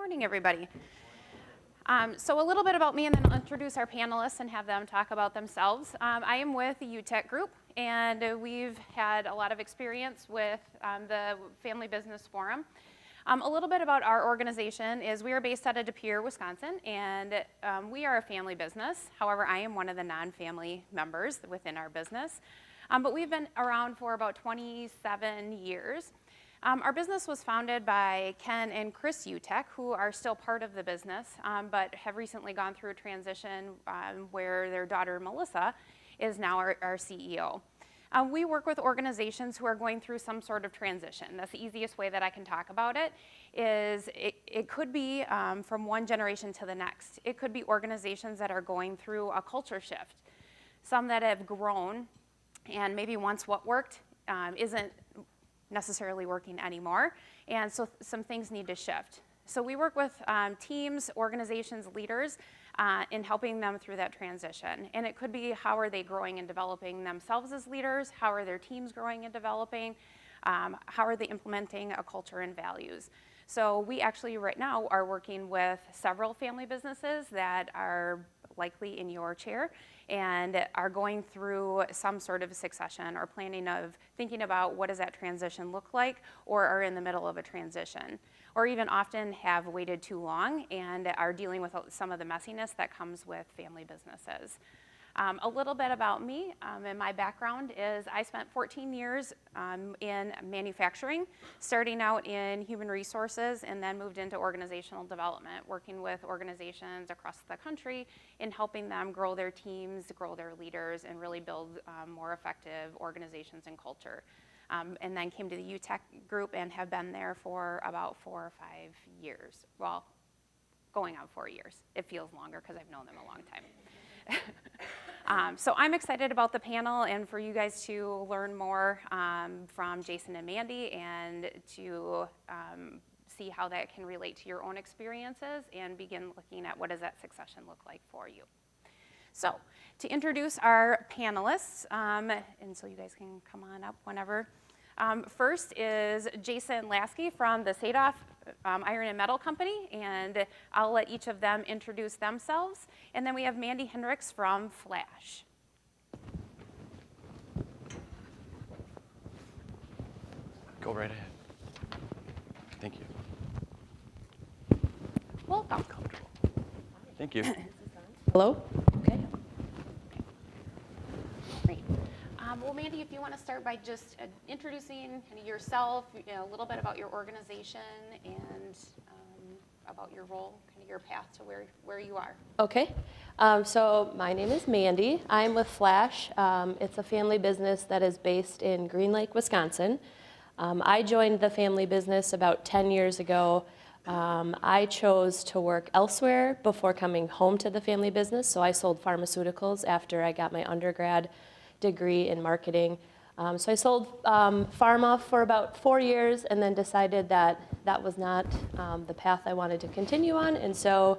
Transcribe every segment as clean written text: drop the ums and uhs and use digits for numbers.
morning, everybody. So a little bit about me, and then I'll introduce our panelists and have them talk about themselves. I am with the UTech Group, and we've had a lot of experience with the Family Business Forum. A little bit about our organization is we are based out of De Pere, Wisconsin, and we are a family business. However, I am one of the non-family members within our business. But we've been around for about 27 years. Our business was founded by Ken and Chris UTech, who are still part of the business, but have recently gone through a transition where their daughter, Melissa, is now our CEO. We work with organizations who are going through some sort of transition. That's the easiest way that I can talk about it, is it could be from one generation to the next. It could be organizations that are going through a culture shift. Some that have grown, and maybe once what worked isn't necessarily working anymore, and so some things need to shift. So we work with teams, organizations, leaders in helping them through that transition. And it could be how are they growing and developing themselves as leaders, how are their teams growing and developing, how are they implementing a culture and values. So we actually right now are working with several family businesses that are likely in your chair and are going through some sort of succession or planning of thinking about what does that transition look like, or are in the middle of a transition, or even often have waited too long and are dealing with some of the messiness that comes with family businesses. A little bit about me and my background is I spent 14 years in manufacturing, starting out in human resources and then moved into organizational development, working with organizations across the country in helping them grow their teams, grow their leaders, and really build more effective organizations and culture. And then came to the UTech Group and have been there for about 4 or 5 years. Well, going on 4 years. It feels longer because I've known them a long time. So I'm excited about the panel and for you guys to learn more from Jason and Mandy and to see how that can relate to your own experiences and begin looking at what does that succession look like for you. So to introduce our panelists, and so you guys can come on up whenever. First is Jason Lasky from the Sadoff Iron and Metal Company, and I'll let each of them introduce themselves. And then we have Mandy Hendricks from Flash. Go right ahead. Thank you. Welcome. Comfortable. Thank you. Hello? Okay. Great. Well, Mandy, if you want to start by just introducing kind of yourself, a little bit about your organization and about your role, kind of your path to where you are. Okay. So my name is Mandy. I'm with Flash. It's a family business that is based in Green Lake, Wisconsin. I joined the family business about 10 years ago. I chose to work elsewhere before coming home to the family business, so I sold pharmaceuticals after I got my undergrad degree in marketing. So I sold pharma for about 4 years and then decided that that was not the path I wanted to continue on, and so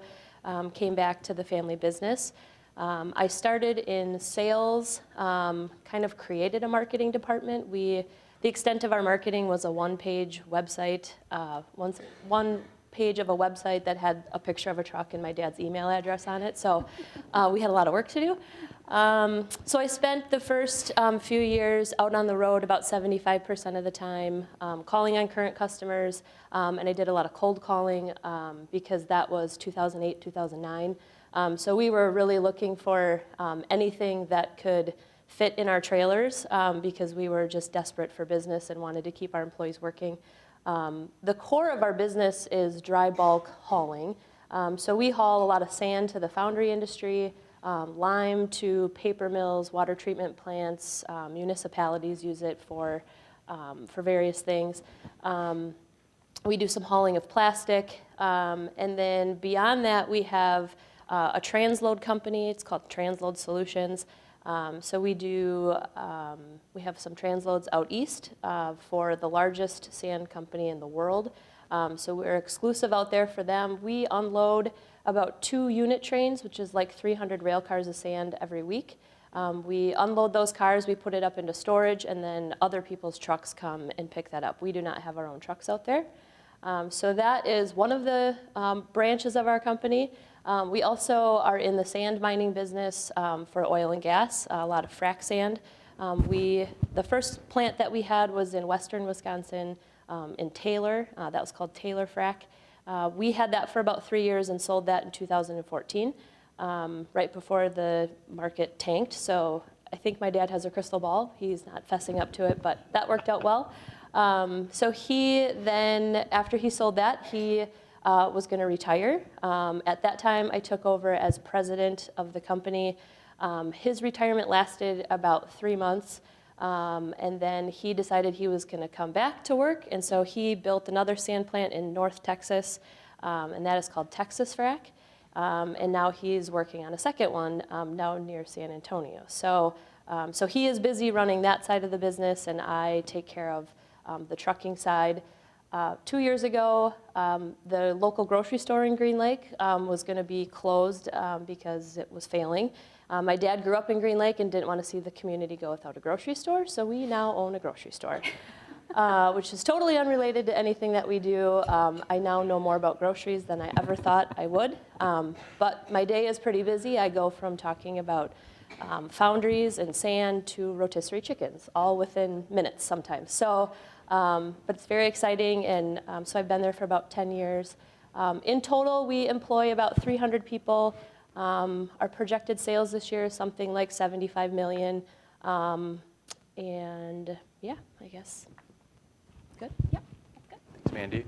came back to the family business. I started in sales, kind of created a marketing department. The extent of our marketing was a one-page website, one page of a website that had a picture of a truck and my dad's email address on it, so we had a lot of work to do. So I spent the first few years out on the road about 75% of the time, calling on current customers, and I did a lot of cold calling because that was 2008, 2009. So we were really looking for anything that could fit in our trailers because we were just desperate for business and wanted to keep our employees working. The core of our business is dry bulk hauling. So we haul a lot of sand to the foundry industry, lime to paper mills, water treatment plants, municipalities use it for various things. We do some hauling of plastic, and then beyond that we have a transload company. It's called Transload Solutions. So we have some transloads out east for the largest sand company in the world. So we're exclusive out there for them. We unload about 2 unit trains, which is like 300 rail cars of sand every week. We unload those cars, we put it up into storage, and then other people's trucks come and pick that up. We do not have our own trucks out there. So that is one of the branches of our company. We also are in the sand mining business for oil and gas, a lot of frac sand. The first plant that we had was in western Wisconsin in Taylor. That was called Taylor Frac. We had that for about 3 years and sold that in 2014, right before the market tanked. So I think my dad has a crystal ball. He's not fessing up to it, but that worked out well. So he then, after he sold that, he was going to retire. At that time, I took over as president of the company. His retirement lasted about 3 months, and then he decided he was going to come back to work, and so he built another sand plant in North Texas, and that is called Texas Frac. And now he's working on a second one now near San Antonio. So he is busy running that side of the business, and I take care of the trucking side. 2 years ago, the local grocery store in Green Lake was going to be closed because it was failing. My dad grew up in Green Lake and didn't want to see the community go without a grocery store, so we now own a grocery store, which is totally unrelated to anything that we do. I now know more about groceries than I ever thought I would, but my day is pretty busy. I go from talking about foundries and sand to rotisserie chickens, all within minutes sometimes. So, but it's very exciting, and so I've been there for about 10 years. In total, we employ about 300 people. Our projected sales this year is something like 75 million. And yeah, I guess. Good? Yep, good. Thanks, Mandy.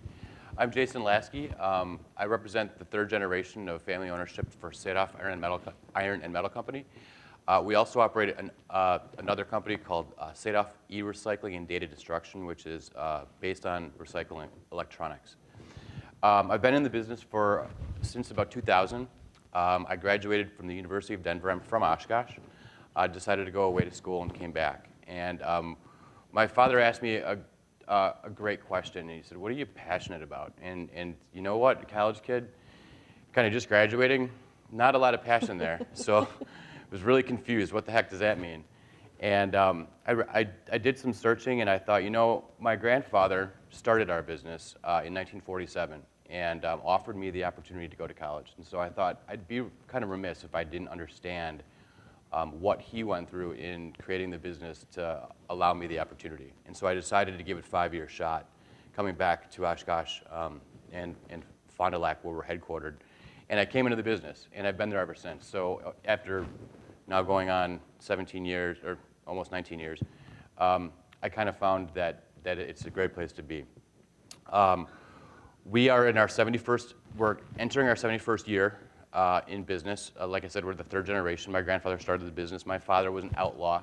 I'm Jason Lasky. I represent the third generation of family ownership for Sadoff Iron and Metal Company. We also operate another company called Sadoff E-Recycling and Data Destruction, which is based on recycling electronics. I've been in the business since about 2000. I graduated from the University of Denver. I'm from Oshkosh. I decided to go away to school and came back. And my father asked me a great question. And he said, "What are you passionate about?" And you know what, a college kid, kind of just graduating, not a lot of passion there. So I was really confused. What the heck does that mean? And I did some searching, and I thought, you know, my grandfather started our business in 1947. And offered me the opportunity to go to college. And so I thought I'd be kind of remiss if I didn't understand what he went through in creating the business to allow me the opportunity. And so I decided to give it a 5-year shot, coming back to Oshkosh and Fond du Lac, where we're headquartered. And I came into the business, and I've been there ever since. So after now going on 17 years, or almost 19 years, I kind of found that it's a great place to be. We are in our 71st, we're entering our 71st year in business. Like I said, we're the third generation. My grandfather started the business. My father was an outlaw.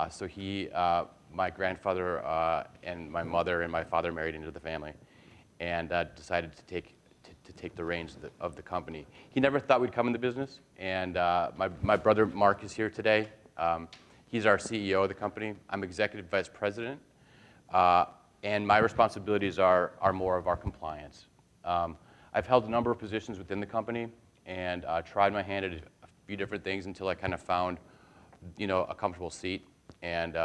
So my grandfather and my mother and my father married into the family and decided to take the reins of the company. He never thought we'd come in the business. And my brother Mark is here today. He's our CEO of the company. I'm executive vice president. And my responsibilities are more of our compliance. I've held a number of positions within the company and tried my hand at a few different things until I kind of found, you know, a comfortable seat. And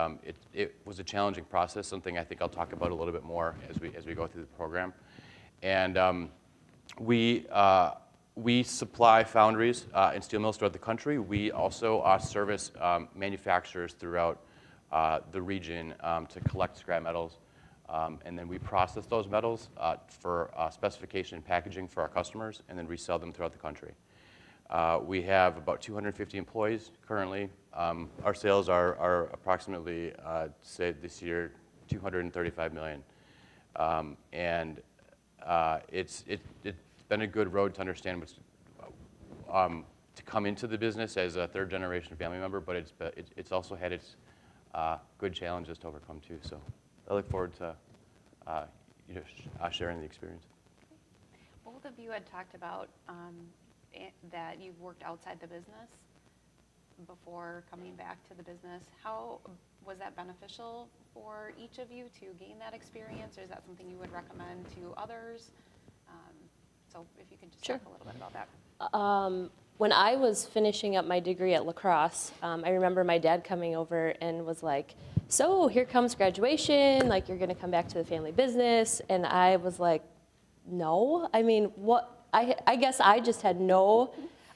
it was a challenging process, something I think I'll talk about a little bit more as we go through the program. And we supply foundries and steel mills throughout the country. We also service manufacturers throughout the region to collect scrap metals. And then we process those metals for specification and packaging for our customers, and then resell them throughout the country. We have about 250 employees currently. Our sales are approximately, say this year, $235 million. And it's been a good road to understand to come into the business as a third generation family member, but it's also had its good challenges to overcome too. So I look forward to sharing the experience. Both of you had talked about that you've worked outside the business before coming back to the business. How was that beneficial for each of you to gain that experience, or is that something you would recommend to others? So if you could just talk a little bit about that. When I was finishing up my degree at La Crosse, I remember my dad coming over and was like, "So here comes graduation, like you're gonna come back to the family business." And I was like, no. I mean, I guess I just had no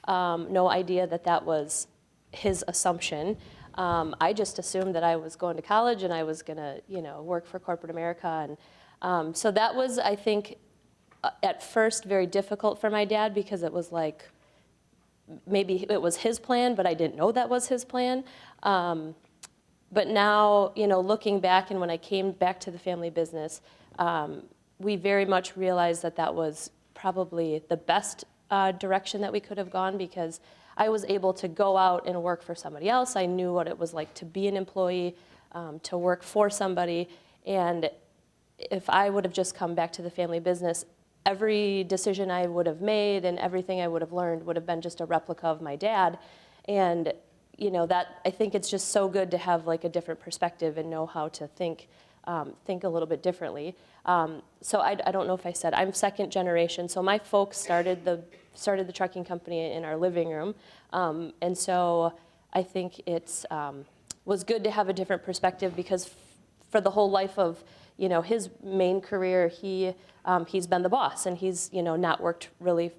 idea that that was his assumption. I just assumed that I was going to college and I was gonna, work for corporate America. And so that was, I think, at first very difficult for my dad, because it was like, maybe it was his plan, but I didn't know that was his plan. But now, looking back, and when I came back to the family business, we very much realized that that was probably the best direction that we could have gone, because I was able to go out and work for somebody else. I knew what it was like to be an employee, to work for somebody. And if I would have just come back to the family business, every decision I would have made and everything I would have learned would have been just a replica of my dad. And that, I think it's just so good to have like a different perspective and know how to think a little bit differently. So I don't know if I said, I'm second generation. So my folks started the trucking company in our living room. And so I think it's was good to have a different perspective, because for the whole life of his main career, he's been the boss, and he's not worked really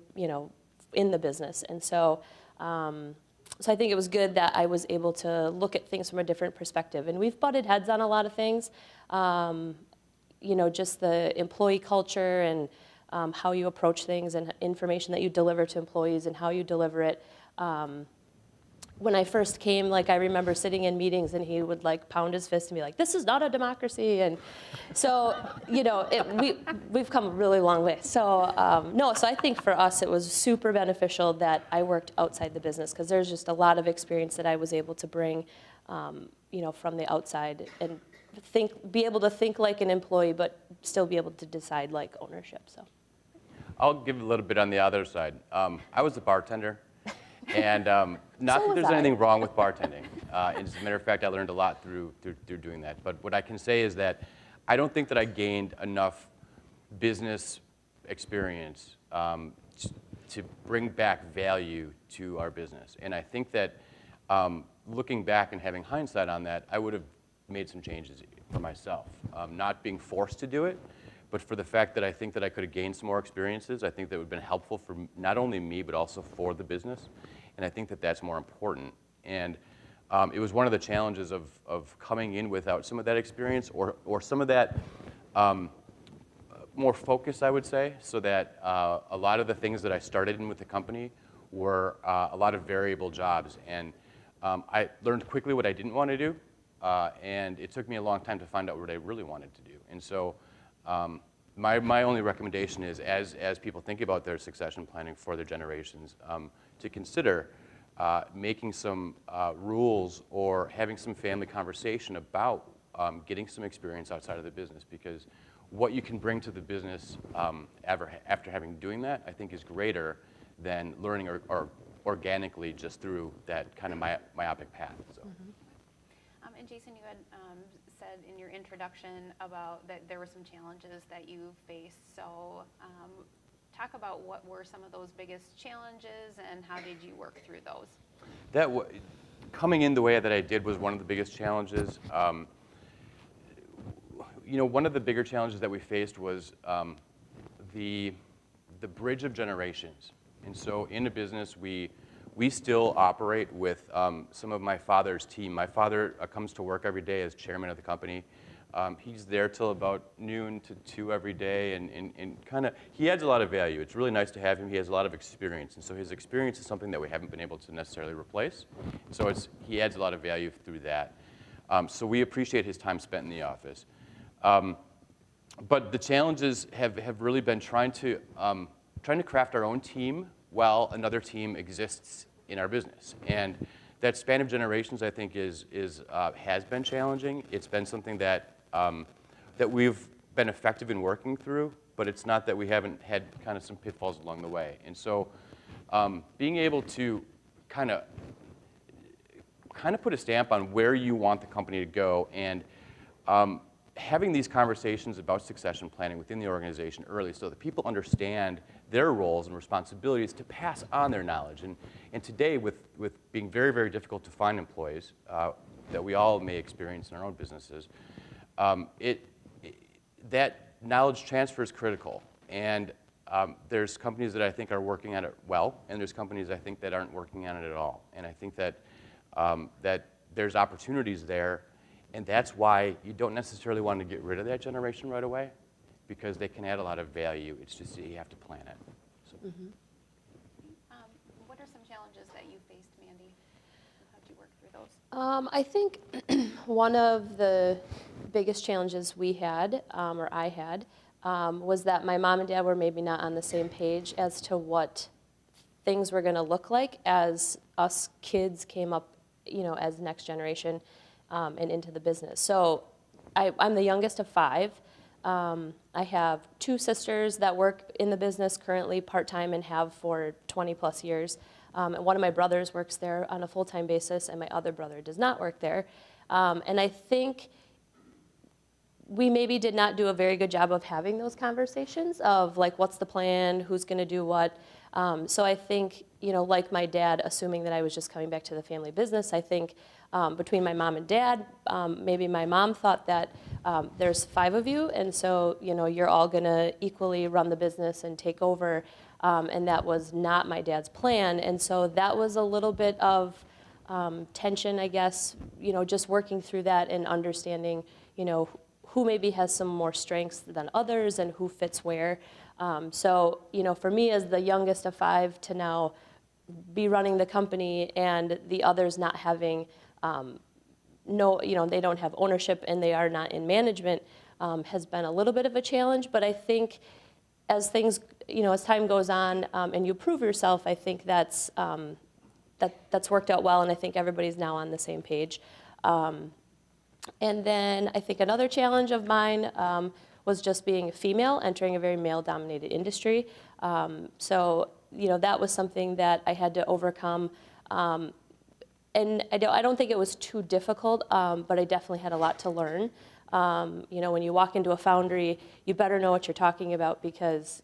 in the business. And so so I think it was good that I was able to look at things from a different perspective. And we've butted heads on a lot of things, just the employee culture and how you approach things and information that you deliver to employees and how you deliver it. When I first came, like, I remember sitting in meetings and he would like pound his fist and be like, "This is not a democracy." And so, we've come a really long way. So so I think for us it was super beneficial that I worked outside the business, because there's just a lot of experience that I was able to bring, from the outside, and be able to think like an employee, but still be able to decide like ownership. So I'll give a little bit on the other side. I was a bartender. And not that there's anything wrong with bartending. As a matter of fact, I learned a lot through doing that. But what I can say is that I don't think that I gained enough business experience to bring back value to our business. And I think that looking back and having hindsight on that, I would have made some changes for myself. Not being forced to do it, but for the fact that I think that I could have gained some more experiences. I think that would have been helpful for not only me, but also for the business. And I think that that's more important. And it was one of the challenges of coming in without some of that experience, or some of that more focus, I would say, so that a lot of the things that I started in with the company were a lot of variable jobs. And I learned quickly what I didn't want to do, and it took me a long time to find out what I really wanted to do. And so my only recommendation is, as people think about their succession planning for their generations, to consider making some rules or having some family conversation about getting some experience outside of the business, because what you can bring to the business after having doing that, I think, is greater than learning or organically just through that kind of myopic path. So. Mm-hmm. And Jason, you had said in your introduction about that there were some challenges that you faced. So talk about what were some of those biggest challenges and how did you work through those? Coming in the way that I did was one of the biggest challenges. One of the bigger challenges that we faced was the bridge of generations. And so in a business, we still operate with some of my father's team. My father comes to work every day as chairman of the company. He's there till about noon to 2 every day, and kind of, he adds a lot of value. It's really nice to have him. He has a lot of experience, and so his experience is something that we haven't been able to necessarily replace. So he adds a lot of value through that. So we appreciate his time spent in the office. But the challenges have really been trying to craft our own team while another team exists in our business. And that span of generations, I think, has been challenging. It's been something that we've been effective in working through, but it's not that we haven't had kind of some pitfalls along the way. And so being able to kind of put a stamp on where you want the company to go, and having these conversations about succession planning within the organization early, so that people understand their roles and responsibilities to pass on their knowledge. And today, with being very, very difficult to find employees that we all may experience in our own businesses, that knowledge transfer is critical. And there's companies that I think are working at it well, and there's companies I think that aren't working on it at all. And I think that, that there's opportunities there, and that's why you don't necessarily want to get rid of that generation right away, because they can add a lot of value. It's just you have to plan it. So. What are some challenges that you faced, Mandy? How did you work through those? I think one of the biggest challenges we had, or I had, was that my mom and dad were maybe not on the same page as to what things were going to look like as us kids came up, as next generation and into the business. So I'm the youngest of 5. I have 2 sisters that work in the business currently part-time and have for 20 plus years. And one of my brothers works there on a full-time basis, and my other brother does not work there. And I think we maybe did not do a very good job of having those conversations of like, what's the plan, who's going to do what. So I think, like my dad, assuming that I was just coming back to the family business, I think between my mom and dad, maybe my mom thought that there's 5 of you, and so, you're all going to equally run the business and take over. And that was not my dad's plan. And so that was a little bit of tension, I guess, just working through that and understanding, who maybe has some more strengths than others and who fits where. So, for me as the youngest of 5 to now be running the company and the others not having, they don't have ownership and they are not in management has been a little bit of a challenge. But I think as things, as time goes on and you prove yourself, I think that's worked out well, and I think everybody's now on the same page. And then I think another challenge of mine was just being a female, entering a very male-dominated industry. So, that was something that I had to overcome. And I don't think it was too difficult, but I definitely had a lot to learn. When you walk into a foundry, you better know what you're talking about because,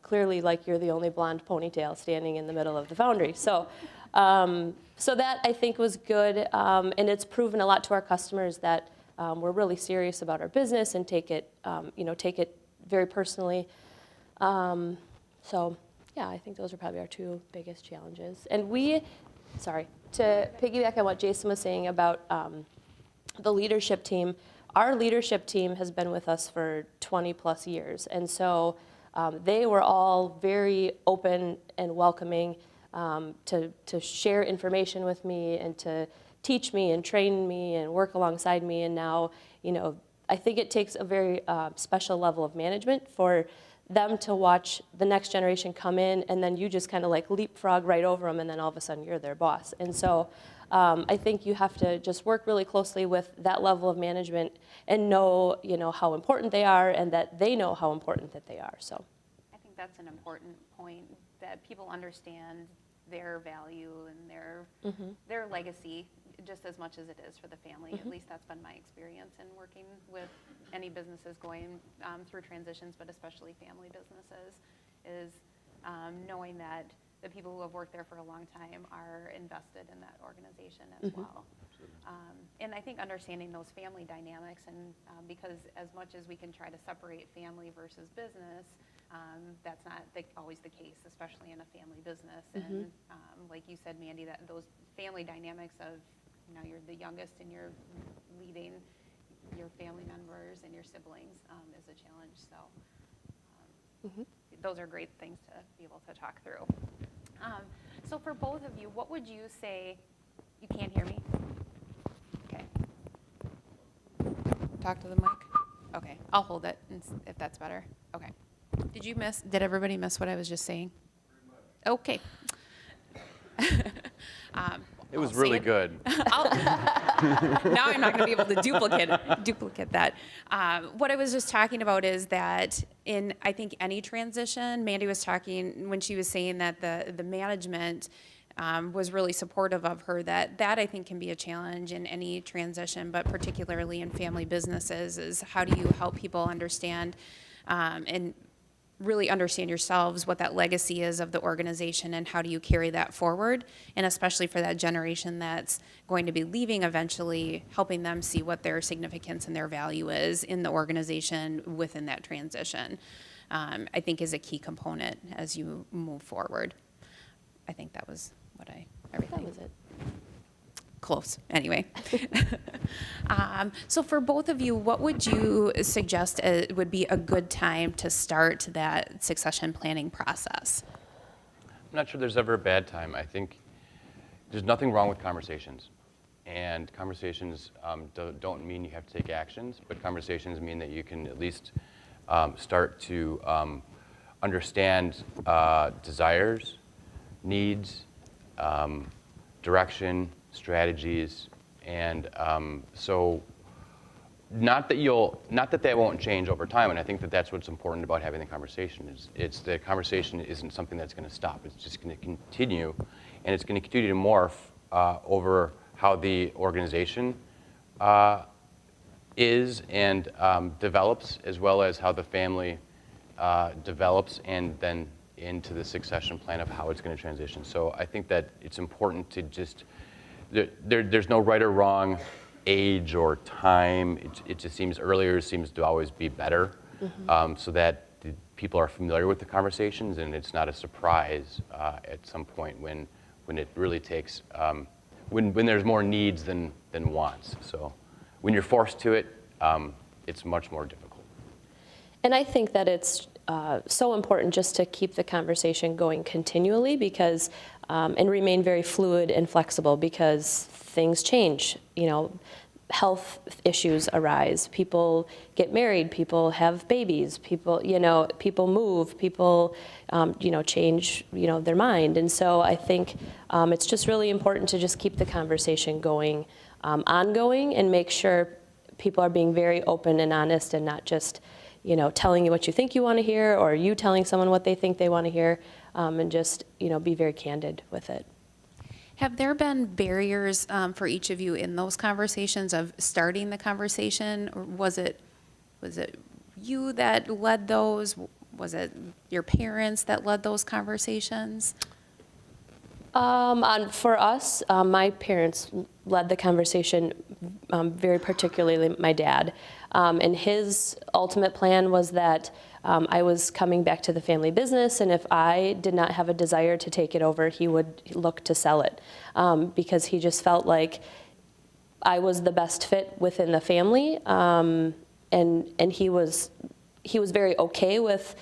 clearly like you're the only blonde ponytail standing in the middle of the foundry. So that I think was good, and it's proven a lot to our customers that we're really serious about our business and take it very personally. So yeah, I think those are probably our 2 biggest challenges. And to piggyback on what Jason was saying about the leadership team, our leadership team has been with us for 20 plus years. And so they were all very open and welcoming to share information with me and to teach me and train me and work alongside me. And now, I think it takes a very special level of management for them to watch the next generation come in and then you just kind of like leapfrog right over them and then all of a sudden you're their boss. And so I think you have to just work really closely with that level of management and know, how important they are and that they know how important that they are. So I think that's an important point, that people understand their value and their legacy just as much as it is for the family. At least that's been my experience in working with any businesses going through transitions, but especially family businesses, is knowing that the people who have worked there for a long time are invested in that organization as well. And I think understanding those family dynamics, and because as much as we can try to separate family versus business, that's not always the case, especially in a family business. And like you said, Mandy, that those family dynamics of, you're the youngest and you're leading your family members and your siblings is a challenge. So those are great things to be able to talk through. So for both of you, what would you say? You can't hear me? Okay. Talk to the mic? Okay, I'll hold it if that's better. Okay. Did everybody miss what I was just saying? Okay. It was really good. Now I'm not going to be able to duplicate that. What I was just talking about is that in, I think, any transition, Mandy was talking when she was saying that the management was really supportive of her, that I think can be a challenge in any transition, but particularly in family businesses, is how do you help people understand and really understand yourselves what that legacy is of the organization and how do you carry that forward, and especially for that generation that's going to be leaving eventually, helping them see what their significance and their value is in the organization within that transition. I think is a key component as you move forward. I think that was everything. That was it. Close, anyway. So for both of you, what would you suggest would be a good time to start that succession planning process? I'm not sure there's ever a bad time. I think there's nothing wrong with conversations. And conversations don't mean you have to take actions, but conversations mean that you can at least start to understand desires, needs, direction, strategies, and so not that that won't change over time, and I think that that's what's important about having the conversation. It's the conversation isn't something that's going to stop. It's just going to continue, and it's going to continue to morph over how the organization is and develops, as well as how the family develops, and then into the succession plan of how it's going to transition. So I think that it's important to just, there's no right or wrong age or time. It just seems earlier seems to always be better, so that the people are familiar with the conversations and it's not a surprise at some point when it really takes, when there's more needs than wants. So when you're forced to it, it's much more difficult. And I think that it's so important just to keep the conversation going continually because, and remain very fluid and flexible because things change. You know, health issues arise. People get married. People have babies. People, people move. People, change, their mind. And so I think it's just really important to just keep the conversation going, ongoing, and make sure people are being very open and honest and not just telling you what you think you want to hear or you telling someone what they think they want to hear, and just, be very candid with it. Have there been barriers for each of you in those conversations of starting the conversation? Or was it you that led those? Was it your parents that led those conversations? For us, my parents led the conversation, very particularly my dad. And his ultimate plan was that I was coming back to the family business, and if I did not have a desire to take it over, he would look to sell it, because he just felt like I was the best fit within the family, and he was very okay with,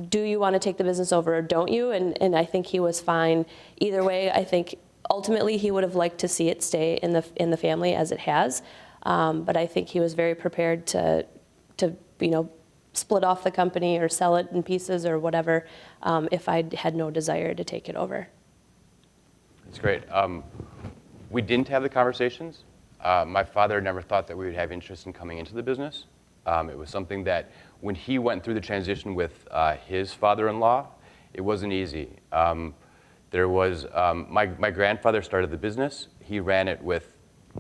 do you want to take the business over or don't you? And I think he was fine either way. I think ultimately he would have liked to see it stay in the family as it has, but I think he was very prepared to split off the company or sell it in pieces or whatever, if I had no desire to take it over. That's great. We didn't have the conversations. My father never thought that we would have interest in coming into the business. It was something that when he went through the transition with his father-in-law, it wasn't easy. There was my grandfather started the business. He ran it with,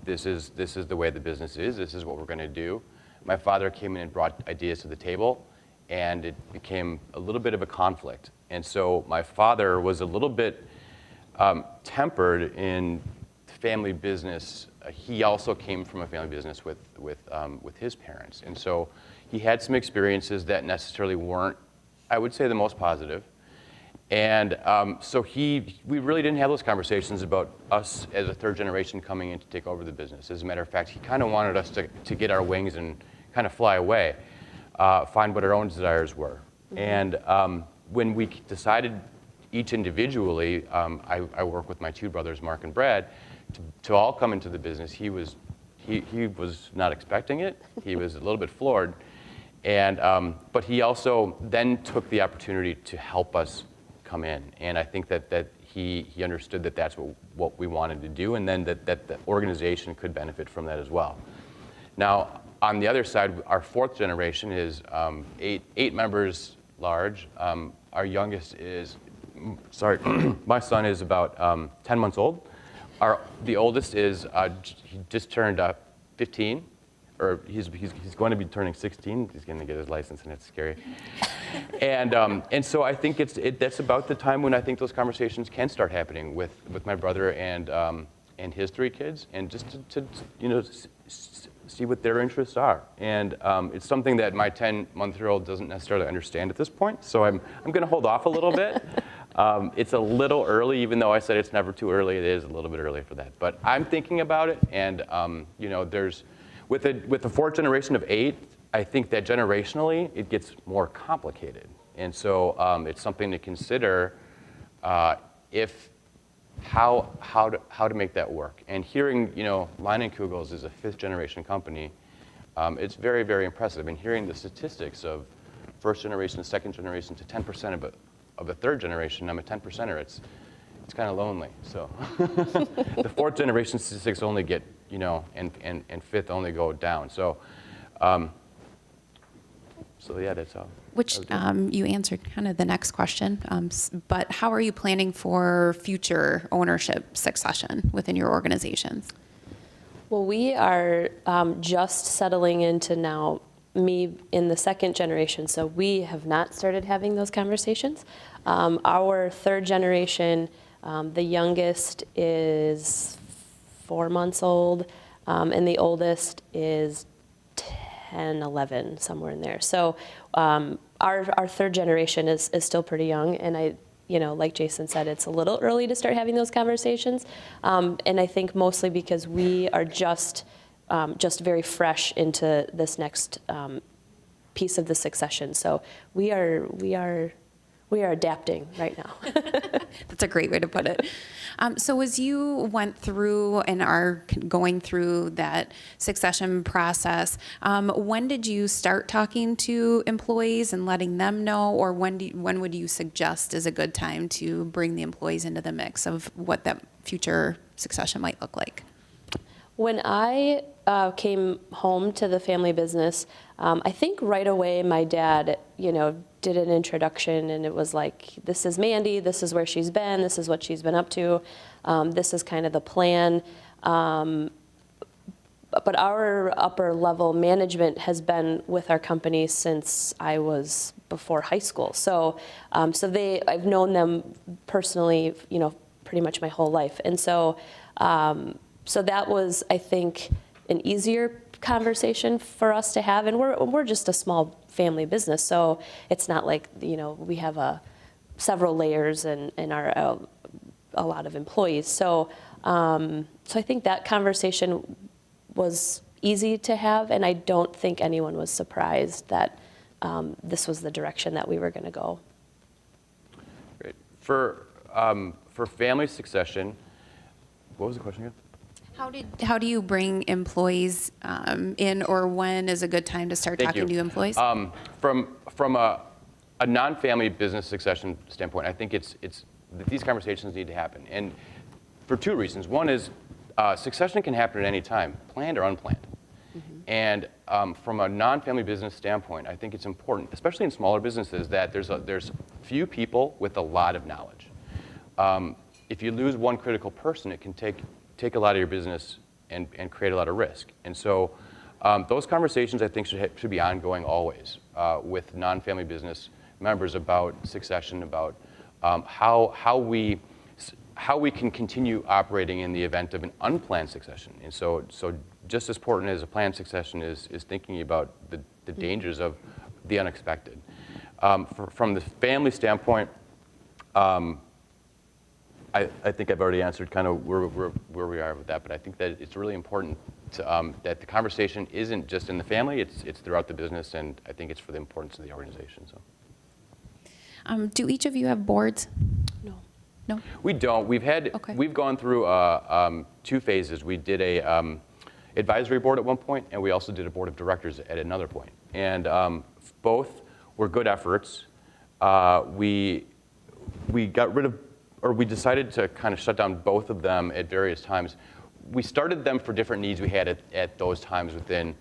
this is the way the business is. This is what we're going to do. My father came in and brought ideas to the table, and it became a little bit of a conflict. And so my father was a little bit tempered in family business. He also came from a family business with his parents, and so he had some experiences that necessarily weren't, I would say, the most positive. And so we really didn't have those conversations about us as a third generation coming in to take over the business. As a matter of fact, he kind of wanted us to get our wings and kind of fly away, find what our own desires were. And when we decided each individually, I work with my two brothers, Mark and Brad, to all come into the business. He was not expecting it. He was a little bit floored. And but he also then took the opportunity to help us come in. And I think that he understood that that's what we wanted to do, and then that the organization could benefit from that as well. Now, on the other side, our fourth generation is eight members large. Our youngest is, my son is about 10 months old. The oldest is, he just turned 15, or he's going to be turning 16. He's going to get his license, and it's scary. And so I think that's about the time when I think those conversations can start happening with my brother and his three kids, and just to see what their interests are. And it's something that my 10-month-old doesn't necessarily understand at this point, so I'm going to hold off a little bit. It's a little early, even though I said it's never too early, it is a little bit early for that. But I'm thinking about it, and you know, with the fourth generation of 8, I think that generationally it gets more complicated. And so it's something to consider how to make that work. And hearing, you know, Leinenkugels is a 5th generation company, it's very, very impressive. And hearing the statistics of first generation, second generation to 10% of a third generation, I'm a 10%er, it's kind of lonely. So the 4th generation statistics only get, you know, and 5th only go down. So, so yeah, that's all. Which you answered kind of the next question, but how are you planning for future ownership succession within your organizations? Well, we are just settling into now me in the 2nd generation, so we have not started having those conversations. Our 3rd generation, the youngest is 4 months old, and the oldest is 10, 11, somewhere in there. So our 3rd generation is still pretty young, and you know, like Jason said, it's a little early to start having those conversations. And I think mostly because we are just very fresh into this next piece of the succession. So we are adapting right now. That's a great way to put it. So as you went through and are going through that succession process, when did you start talking to employees and letting them know, or when would you suggest is a good time to bring the employees into the mix of what that future succession might look like? When I came home to the family business, I think right away my dad, you know, did an introduction, and it was like, this is Mandy, this is where she's been, this is what she's been up to, this is kind of the plan. But our upper level management has been with our company since I was before high school. So, I've known them personally, you know, pretty much my whole life. And so, so that was, I think, an easier conversation for us to have. And we're just a small family business, so it's not like, you know, we have several layers and are a lot of employees. So, so I think that conversation was easy to have, and I don't think anyone was surprised that this was the direction that we were going to go. Great. For family succession, what was the question again? How do you bring employees in, or when is a good time to start talking to employees? From a non-family business succession standpoint, I think these conversations need to happen, and for 2 reasons. One is succession can happen at any time, planned or unplanned. Mm-hmm. And from a non-family business standpoint, I think it's important, especially in smaller businesses, that there's few people with a lot of knowledge. If you lose one critical person, it can take a lot of your business and create a lot of risk. And so those conversations, I think, should be ongoing always with non-family business members about succession, about how we can continue operating in the event of an unplanned succession. And so just as important as a planned succession is thinking about the dangers of the unexpected. From the family standpoint, I think I've already answered kind of where we are with that, but I think that it's really important that the conversation isn't just in the family, it's throughout the business, and I think it's for the importance of the organization. So. Do each of you have boards? No. No? We don't. We've gone through 2 phases. We did a advisory board at one point, and we also did a board of directors at another point. And both were good efforts. We got rid of, or we decided to kind of shut down both of them at various times. We started them for different needs we had at those times within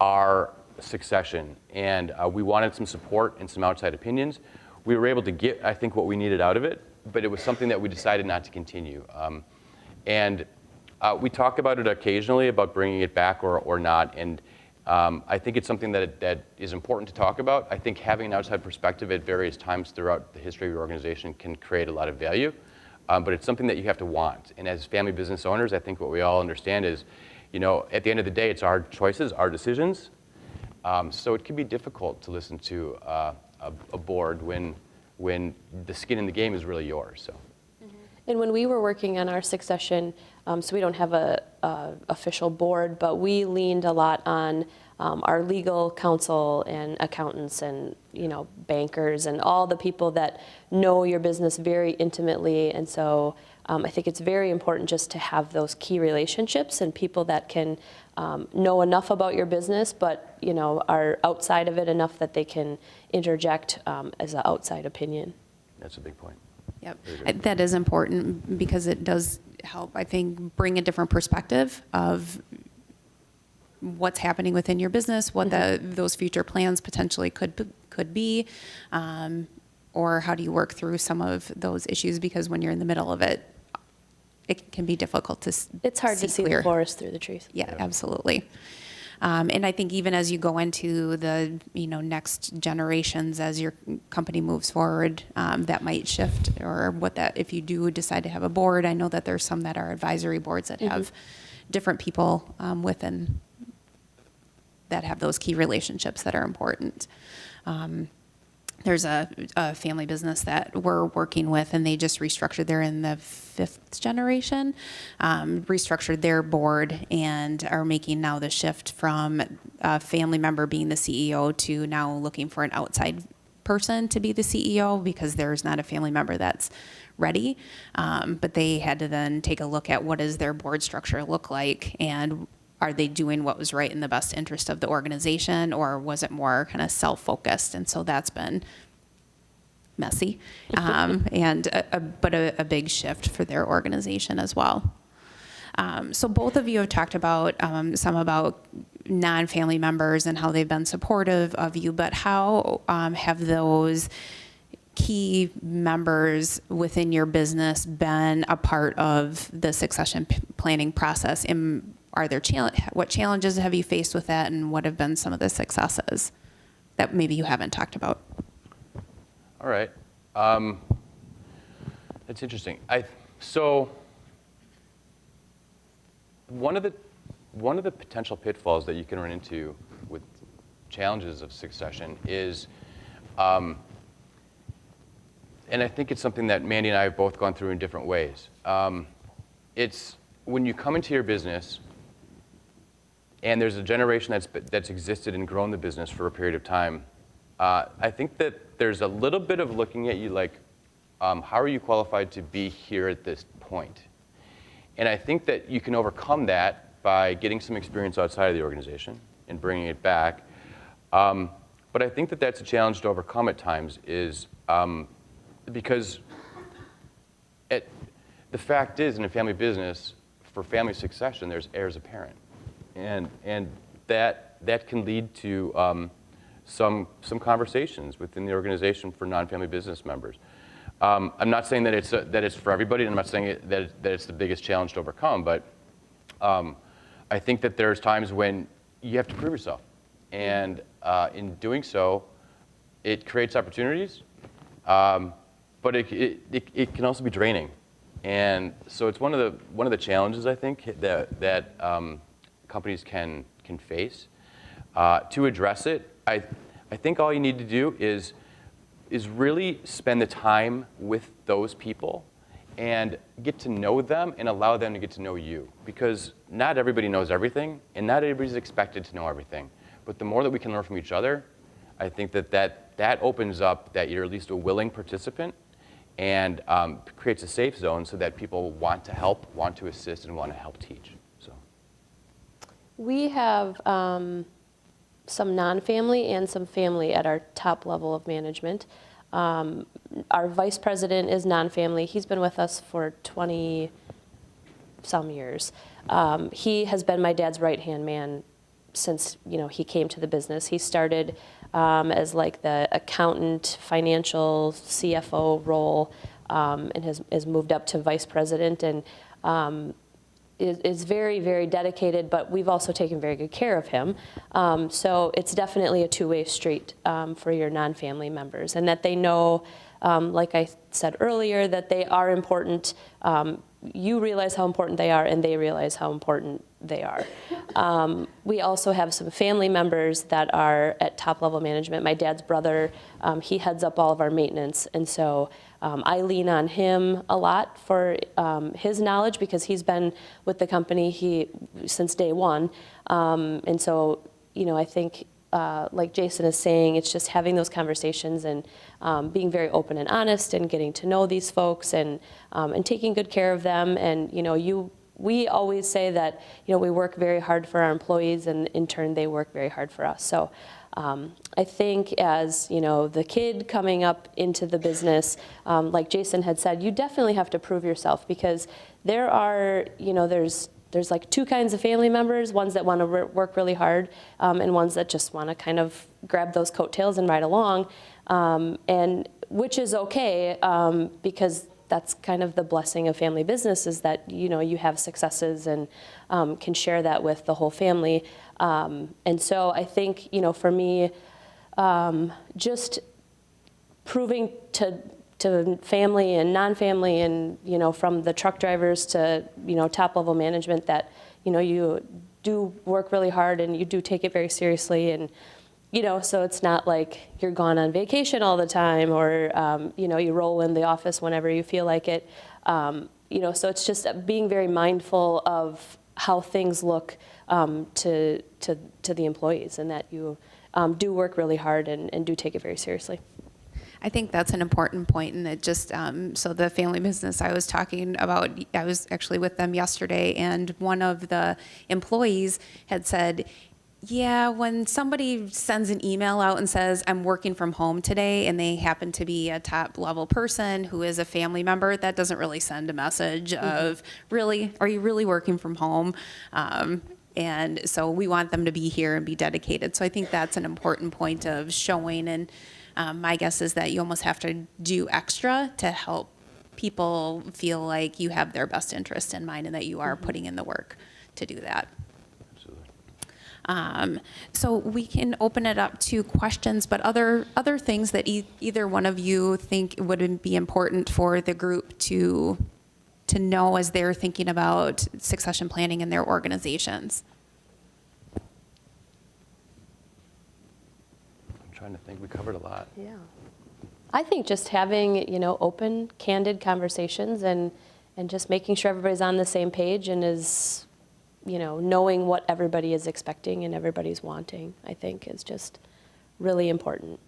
our succession, and we wanted some support and some outside opinions. We were able to get, I think, what we needed out of it, but it was something that we decided not to continue. And we talk about it occasionally, about bringing it back or not, and I think it's something that is important to talk about. I think having an outside perspective at various times throughout the history of your organization can create a lot of value, but it's something that you have to want. And as family business owners, I think what we all understand is at the end of the day, it's our choices, our decisions. So it can be difficult to listen to a board when the skin in the game is really yours. So. And when we were working on our succession, so we don't have a official board, but we leaned a lot on our legal counsel and accountants and bankers and all the people that know your business very intimately. And so I think it's very important just to have those key relationships and people that can know enough about your business, but are outside of it enough that they can interject as an outside opinion. That's a big point. Yep, that is important because it does help, I think, bring a different perspective of what's happening within your business, what those future plans potentially could be, or how do you work through some of those issues, because when you're in the middle of it, it can be difficult to It's hard to see clear. the forest through the trees. Yeah, absolutely. And I think even as you go into the next generations, as your company moves forward, that might shift, or if you do decide to have a board. I know that there's some that are advisory boards that have different people within that have those key relationships that are important. There's a family business that we're working with, and they just restructured. They're in the 5th generation, restructured their board and are making now the shift from a family member being the CEO to now looking for an outside person to be the CEO, because there's not a family member that's ready. But they had to then take a look at what does their board structure look like, and are they doing what was right in the best interest of the organization, or was it more kind of self-focused? And so that's been messy, but a big shift for their organization as well. So both of you have talked about some about non-family members and how they've been supportive of you, but how have those key members within your business been a part of the succession planning process? Are there what challenges have you faced with that, and what have been some of the successes that maybe you haven't talked about? All right, that's interesting. So one of the potential pitfalls that you can run into with challenges of succession is, and I think it's something that Mandy and I have both gone through in different ways. It's when you come into your business, and there's a generation that's existed and grown the business for a period of time. I think that there's a little bit of looking at you like, how are you qualified to be here at this point? And I think that you can overcome that by getting some experience outside of the organization and bringing it back. But I think that that's a challenge to overcome at times, is because the fact is, in a family business, for family succession, there's heirs apparent. And that can lead to some conversations within the organization for non-family business members. I'm not saying that it's for everybody, and I'm not saying that it's the biggest challenge to overcome, but I think that there's times when you have to prove yourself, and in doing so, it creates opportunities, but it can also be draining, and so it's one of the challenges, I think, that companies can face. To address it, I think all you need to do is really spend the time with those people and get to know them and allow them to get to know you. Because not everybody knows everything, and not everybody's expected to know everything. But the more that we can learn from each other, I think that opens up that you're at least a willing participant, and creates a safe zone so that people want to help, want to assist, and want to help teach. So We have some non-family and some family at our top level of management. Our vice president is non-family. He's been with us for 20-some years. He has been my dad's right-hand man since he came to the business. He started as like the accountant, financial CFO role, and has moved up to vice president, and is very, very dedicated, but we've also taken very good care of him. So it's definitely a two-way street for your non-family members, and that they know like I said earlier, that they are important. You realize how important they are, and they realize how important they are. We also have some family members that are at top-level management. My dad's brother, he heads up all of our maintenance, and so I lean on him a lot for his knowledge because he's been with the company since day one. And so, I think, like Jason is saying, it's just having those conversations and being very open and honest and getting to know these folks and taking good care of them. And, we always say that, we work very hard for our employees, and in turn, they work very hard for us. So I think as, the kid coming up into the business, like Jason had said, you definitely have to prove yourself because there are, there's like two kinds of family members, ones that want to work really hard and ones that just want to kind of grab those coattails and ride along, and which is okay because that's kind of the blessing of family business is that, you have successes and can share that with the whole family. And so I think, for me, just proving to family and non-family and, from the truck drivers to, top-level management that, you do work really hard and you do take it very seriously. And, so it's not like you're gone on vacation all the time or, you roll in the office whenever you feel like it. So it's just being very mindful of how things look to the employees and that you do work really hard and do take it very seriously. I think that's an important point, and it just, so the family business I was talking about, I was actually with them yesterday, and one of the employees had said, yeah, when somebody sends an email out and says, I'm working from home today, and they happen to be a top level person who is a family member, that doesn't really send a message of, really, are you really working from home? And so we want them to be here and be dedicated. So I think that's an important point of showing, and my guess is that you almost have to do extra to help people feel like you have their best interest in mind and that you are putting in the work to do that. So we can open it up to questions, but other things that either one of you think would be important for the group to know as they're thinking about succession planning in their organizations. I'm trying to think. We covered a lot. Yeah. I think just having, open, candid conversations and just making sure everybody's on the same page and is, knowing what everybody is expecting and everybody's wanting, I think is just really important.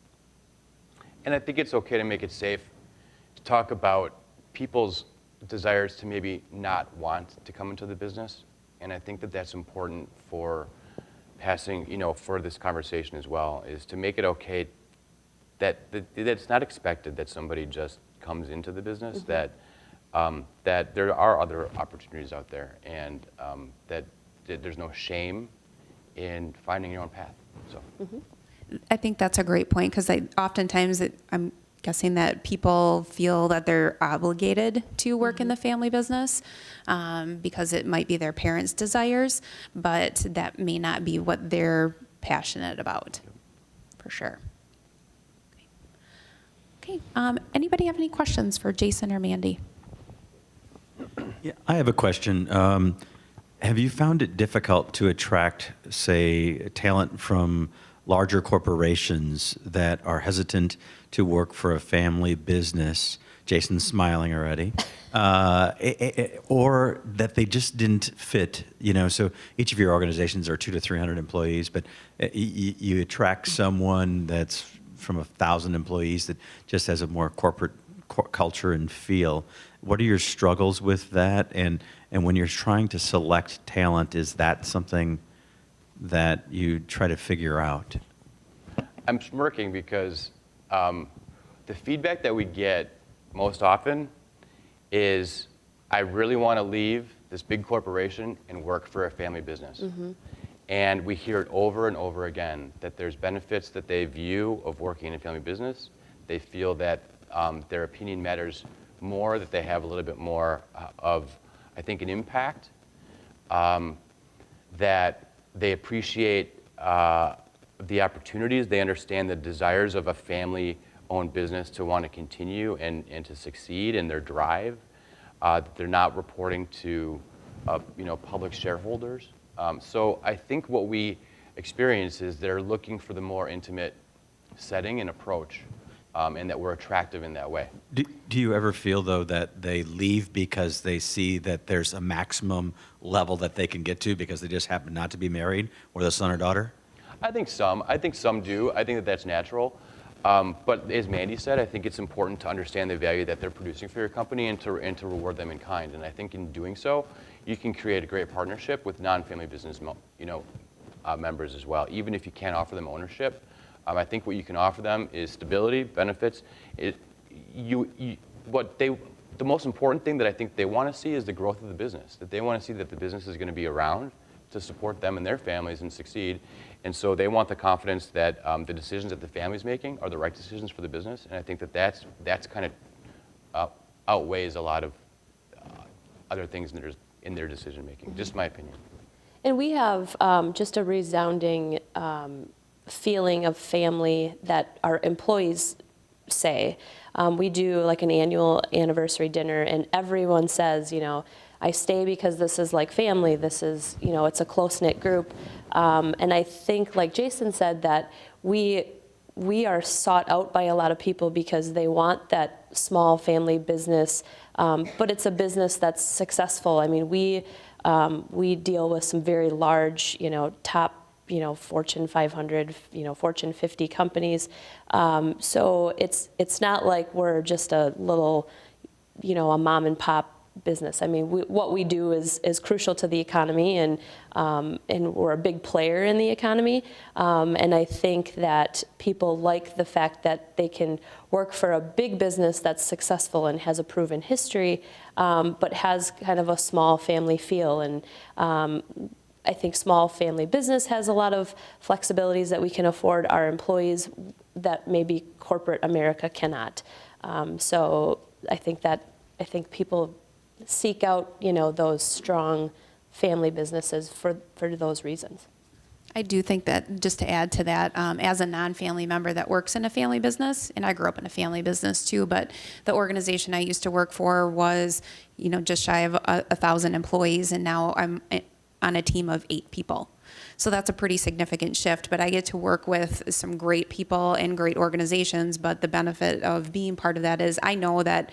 And I think it's okay to make it safe to talk about people's desires to maybe not want to come into the business. And I think that that's important for passing, for this conversation as well, is to make it okay that it's not expected that somebody just comes into the business, that there are other opportunities out there, and that there's no shame in finding your own path. So, I think that's a great point because oftentimes I'm guessing that people feel that they're obligated to work in the family business because it might be their parents' desires, but that may not be what they're passionate about, for sure. Okay. Anybody have any questions for Jason or Mandy? Yeah, I have a question. Have you found it difficult to attract, say, talent from larger corporations that are hesitant to work for a family business? Jason's smiling already. Or that they just didn't fit, so each of your organizations are 200 to 300 employees, but you attract someone that's from 1,000 employees that just has a more corporate culture and feel. What are your struggles with that? And when you're trying to select talent, is that something that you try to figure out? I'm smirking because the feedback that we get most often is, I really want to leave this big corporation and work for a family business. And we hear it over and over again, that there's benefits that they view of working in a family business. They feel that their opinion matters more, that they have a little bit more of, I think, an impact, that they appreciate the opportunities, they understand the desires of a family family-owned business to want to continue and to succeed in their drive. That they're not reporting to, public shareholders. So I think what we experience is they're looking for the more intimate setting and approach, and that we're attractive in that way. Do you ever feel, though, that they leave because they see that there's a maximum level that they can get to because they just happen not to be married or the son or daughter? I think some do. I think that that's natural. But as Mandy said, I think it's important to understand the value that they're producing for your company and to reward them in kind. And I think in doing so, you can create a great partnership with non-family business members as well. Even if you can't offer them ownership, I think what you can offer them is stability, benefits. The most important thing that I think they want to see is the growth of the business. That they want to see that the business is going to be around to support them and their families and succeed. And so they want the confidence that the decisions that the family's making are the right decisions for the business. And I think that that's kind of outweighs a lot of other things in their decision making. Just my opinion. And we have just a resounding feeling of family that our employees say. We do like an annual anniversary dinner, and everyone says, I stay because this is like family. This is, it's a close-knit group. And I think, like Jason said, that we are sought out by a lot of people because they want that small family business, but it's a business that's successful. I mean, we deal with some very large, top, Fortune 500, Fortune 50 companies. So it's not like we're just a little, a mom and pop business. I mean, what we do is crucial to the economy, and we're a big player in the economy. And I think that people like the fact that they can work for a big business that's successful and has a proven history, but has kind of a small family feel. And I think small family business has a lot of flexibilities that we can afford our employees that maybe corporate America cannot. So I think people seek out, those strong family businesses for those reasons. I do think that, just to add to that, as a non-family member that works in a family business, and I grew up in a family business too, but the organization I used to work for was, just shy of 1,000 employees, and now I'm on a team of 8 people. So that's a pretty significant shift, but I get to work with some great people and great organizations, but the benefit of being part of that is I know that,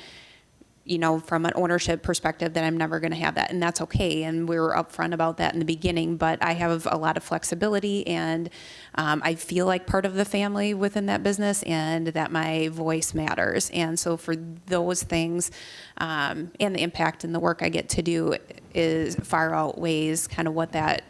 from an ownership perspective, that I'm never going to have that, and that's okay. And we were upfront about that in the beginning, but I have a lot of flexibility, and I feel like part of the family within that business, and that my voice matters. And so for those things, and the impact and the work I get to do is far outweighs kind of what that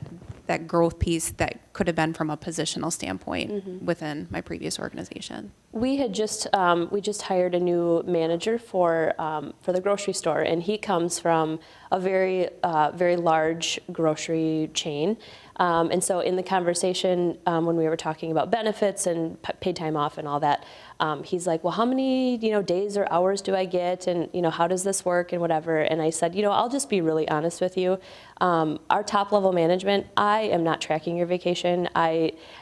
growth piece that could have been from a positional standpoint within my previous organization. We just hired a new manager for the grocery store, and he comes from a very large grocery chain. And so in the conversation, when we were talking about benefits and paid time off and all that, he's like, well, how many, days or hours do I get? And, how does this work and whatever? And I said, I'll just be really honest with you. Our top level management, I am not tracking your vacation.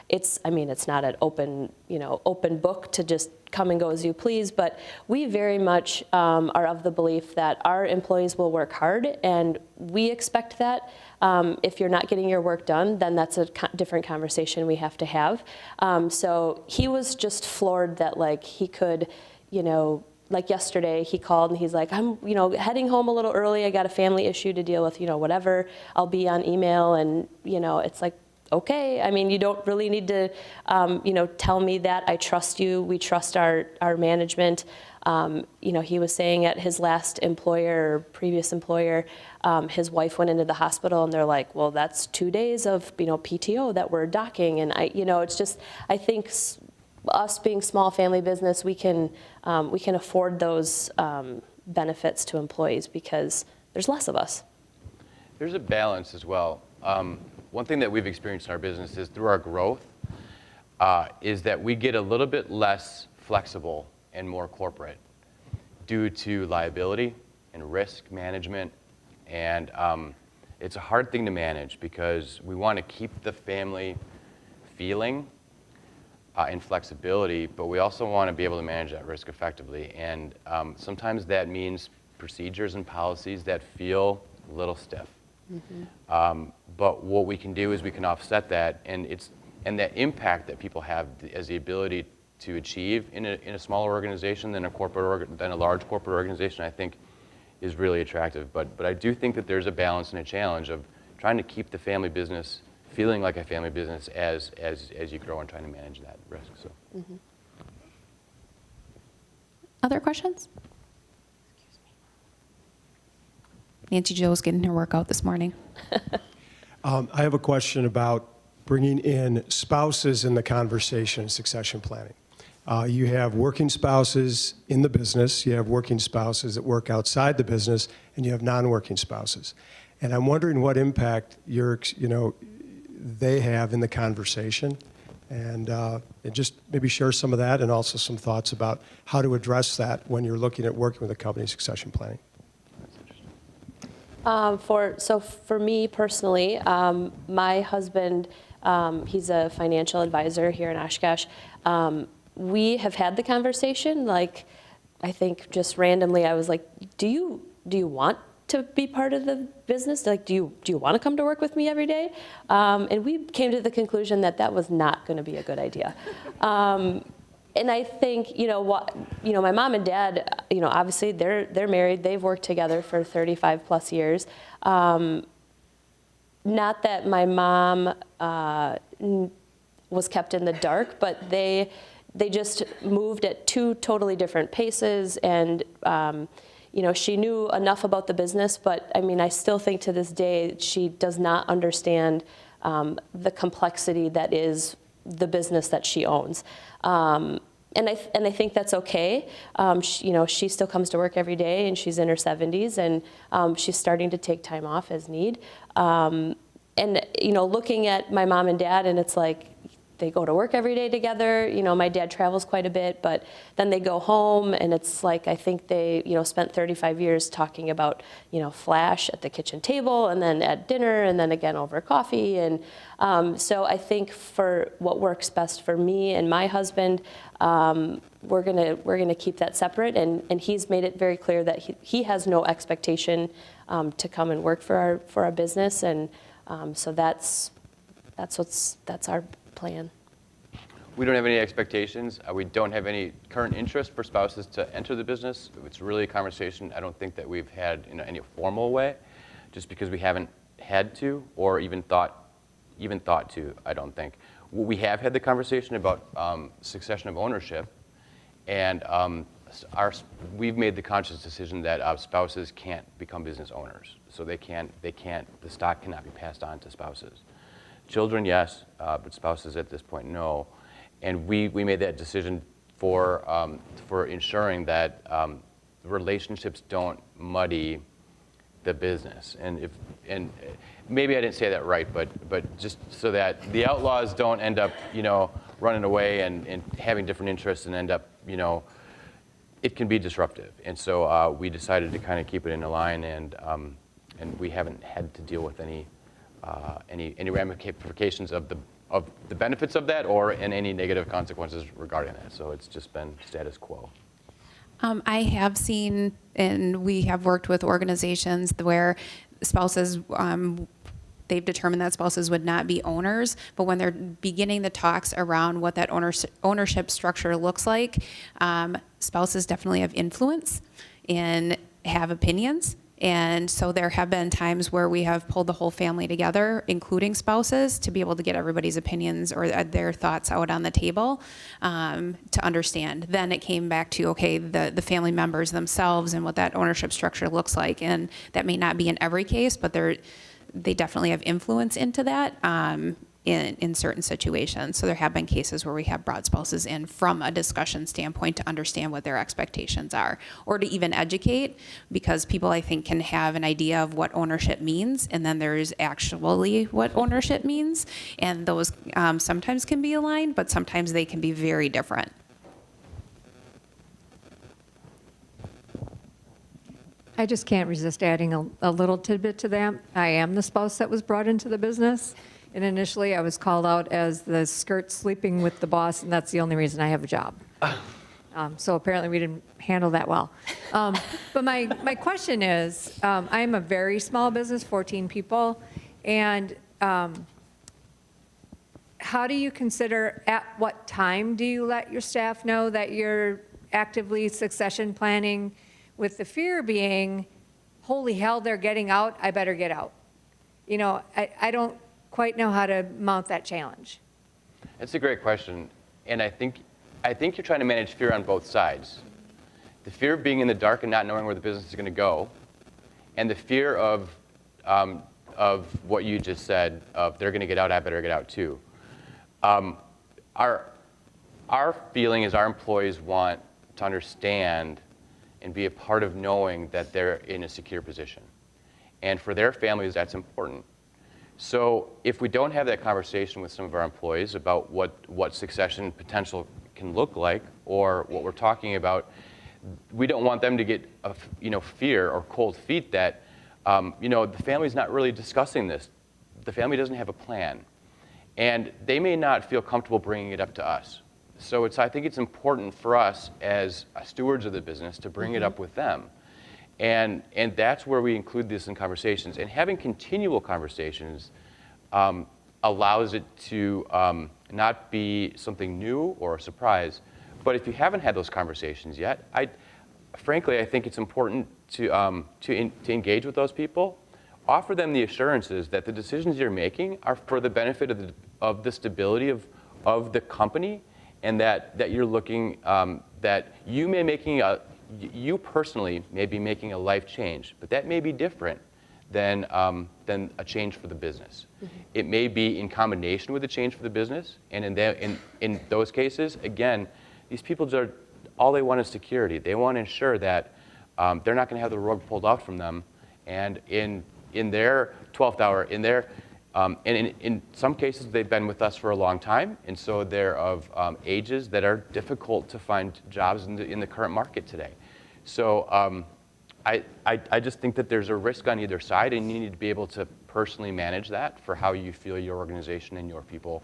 It's not an open book to just come and go as you please, but we very much are of the belief that our employees will work hard, and we expect that. If you're not getting your work done, then that's a different conversation we have to have. So he was just floored that he could, like yesterday he called and he's like, I'm, heading home a little early. I got a family issue to deal with, whatever. I'll be on email, and, it's like, okay. I mean, you don't really need to, tell me that. I trust you. We trust our management. He was saying at his last employer or previous employer, his wife went into the hospital, and they're like, well, that's 2 days of, PTO that we're docking. And it's just, I think us being small family business, we can afford those benefits to employees because there's less of us. There's a balance as well. One thing that we've experienced in our business is through our growth, is that we get a little bit less flexible and more corporate due to liability and risk management. And it's a hard thing to manage because we want to keep the family feeling, and flexibility, but we also want to be able to manage that risk effectively. And sometimes that means procedures and policies that feel a little stiff. But what we can do is we can offset that, and that impact that people have as the ability to achieve in a smaller organization than a large corporate organization, I think is really attractive. But I do think that there's a balance and a challenge of trying to keep the family business feeling like a family business as you grow and trying to manage that risk. So. Other questions? Nancy Jo's getting her workout this morning. I have a question about bringing in spouses in the conversation, succession planning. You have working spouses in the business, you have working spouses that work outside the business, and you have non-working spouses. And I'm wondering what impact they have in the conversation, and just maybe share some of that, and also some thoughts about how to address that when you're looking at working with a company succession planning. For me personally, my husband, he's a financial advisor here in Oshkosh. We have had the conversation, like, I think just randomly, I was like, do you want to be part of the business? Like, do you want to come to work with me every day? And we came to the conclusion that that was not going to be a good idea. And I think, my mom and dad, obviously they're married. They've worked together for 35 plus years. Not that my mom was kept in the dark, but they just moved at two totally different paces. And, she knew enough about the business, but I still think to this day she does not understand the complexity that is the business that she owns. And I think that's okay. She still comes to work every day, and she's in her 70s, and she's starting to take time off as need. And looking at my mom and dad, and it's like they go to work every day together. My dad travels quite a bit, but then they go home, and it's like I think they spent 35 years talking about Flash at the kitchen table, and then at dinner, and then again over coffee. And so I think for what works best for me and my husband, we're gonna keep that separate. And he's made it very clear that he has no expectation to come and work for our business. And so that's our plan. We don't have any expectations. We don't have any current interest for spouses to enter the business. It's really a conversation I don't think that we've had in any formal way, just because we haven't had to or even thought to, I don't think. We have had the conversation about succession of ownership, and we've made the conscious decision that spouses can't become business owners. So the stock cannot be passed on to spouses. Children, yes, but spouses at this point, no. And we made that decision for ensuring that relationships don't muddy the business. And maybe I didn't say that right, but just so that the outlaws don't end up, running away and having different interests and end up, it can be disruptive. And so we decided to kind of keep it in a line, and we haven't had to deal with any ramifications of the benefits of that or any negative consequences regarding that. So it's just been status quo. I have seen, and we have worked with organizations where spouses, they've determined that spouses would not be owners, but when they're beginning the talks around what that ownership structure looks like, spouses definitely have influence and have opinions. And so there have been times where we have pulled the whole family together, including spouses, to be able to get everybody's opinions or their thoughts out on the table to understand. Then it came back to, okay, the family members themselves and what that ownership structure looks like. And that may not be in every case, but they definitely have influence into that in certain situations. So there have been cases where we have brought spouses in from a discussion standpoint to understand what their expectations are, or to even educate, because people, I think, can have an idea of what ownership means, and then there's actually what ownership means, and those sometimes can be aligned, but sometimes they can be very different. I just can't resist adding a little tidbit to that. I am the spouse that was brought into the business, And initially, I was called out as the skirt sleeping with the boss, and that's the only reason I have a job. So apparently, we didn't handle that well. But my question is, I'm a very small business, 14 people, and how do you consider, at what time do you let your staff know that you're actively succession planning, with the fear being, holy hell, they're getting out, I better get out? You know, I don't quite know how to mount that challenge. It's a great question, and I think you're trying to manage fear on both sides. The fear of being in the dark and not knowing where the business is going to go, and the fear of what you just said, of they're going to get out, I better get out too. Our feeling is our employees want to understand and be a part of knowing that they're in a secure position. And for their families, that's important. So if we don't have that conversation with some of our employees about what succession potential can look like, or what we're talking about, we don't want them to get fear or cold feet that the family's not really discussing this. The family doesn't have a plan. And they may not feel comfortable bringing it up to us. So I think it's important for us as stewards of the business to bring it up with them. And that's where we include this in conversations. And having continual conversations allows it to not be something new or a surprise. But if you haven't had those conversations yet, frankly, I think it's important to engage with those people. Offer them the assurances that the decisions you're making are for the benefit of the stability of the company, and that you're looking, that you personally may be making a life change, but that may be different than a change for the business. Mm-hmm. It may be in combination with a change for the business, and in those cases, again, these people all they want is security. They want to ensure that they're not going to have the rug pulled out from them, and in their 12th hour, and in some cases, they've been with us for a long time, and so they're of ages that are difficult to find jobs in the current market today. So I just think that there's a risk on either side, and you need to be able to personally manage that for how you feel your organization and your people